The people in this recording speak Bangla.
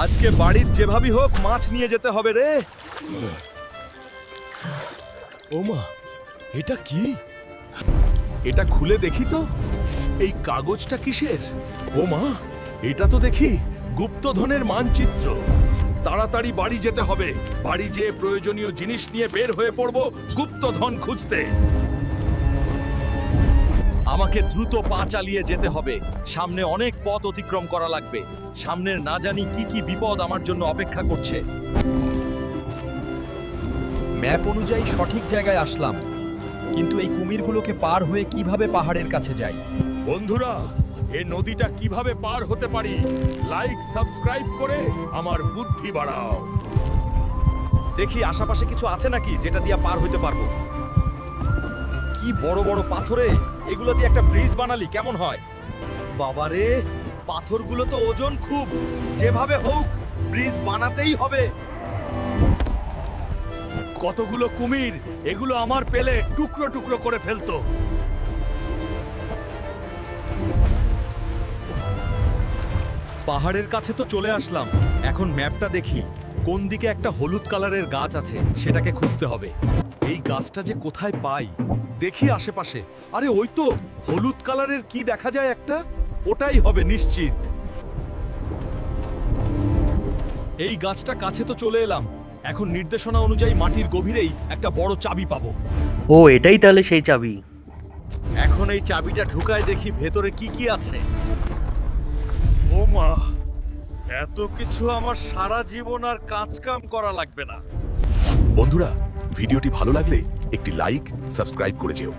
আজকে বাড়ির যেভাবেই হোক মাছ নিয়ে যেতে হবে রে। ওমা, এটা কি? এটা খুলে দেখি তো। এই কাগজটা কিসের? ওমা, এটা তো দেখি গুপ্তধনের মানচিত্র। তাড়াতাড়ি বাড়ি যেতে হবে। বাড়ি যেয়ে প্রয়োজনীয় জিনিস নিয়ে বের হয়ে পড়ব গুপ্তধন খুঁজতে। আমাকে দ্রুত পা চালিয়ে যেতে হবে। সামনে অনেক পথ অতিক্রম করা লাগবে। সামনের না জানি কি কি বিপদ আমার জন্য অপেক্ষা করছে। ম্যাপ অনুযায়ী সঠিক জায়গায় আসলাম, কিন্তু এই কুমিরগুলোকে পার হয়ে কিভাবে পাহাড়ের কাছে যাই? বন্ধুরা, এই নদীটা কিভাবে পার হতে পারি? লাইক সাবস্ক্রাইব করে আমার বুদ্ধি বাড়াও। দেখি আশেপাশে কিছু আছে নাকি যেটা দিয়ে পার হইতে পারবো। কি বড় বড় পাথরে, এগুলো দিয়ে একটা ব্রিজ বানালি কেমন হয়? বাবারে, পাথরগুলো তো ওজন খুব। যেভাবে হোক ব্রিজ বানাতেই হবে। কতগুলো কুমির, এগুলো আমার পেলে টুকরো টুকরো করে ফেলতো। পাহাড়ের কাছে তো চলে আসলাম। এখন ম্যাপটা দেখি কোন দিকে একটা হলুদ কালারের গাছ আছে, সেটাকে খুঁজতে হবে। এই গাছটা যে কোথায় পাই, দেখি আশেপাশে। আরে ওই তো হলুদ কালারের কি দেখা যায় একটা, ওটাই হবে নিশ্চিত। এই গাছটা কাছে তো চলে এলাম। এখন নির্দেশনা অনুযায়ী মাটির গভীরেই একটা বড় চাবি পাবো। ও, এটাই তাহলে সেই চাবি। এখন এই চাবিটা ঢুকায় দেখি ভেতরে কি কি আছে। ও মা, এত কিছু আমার সারা জীবন আর কাজ কাম করা লাগবে না। বন্ধুরা, ভিডিওটি ভালো লাগলে একটি লাইক, সাবস্ক্রাইব করে যেও।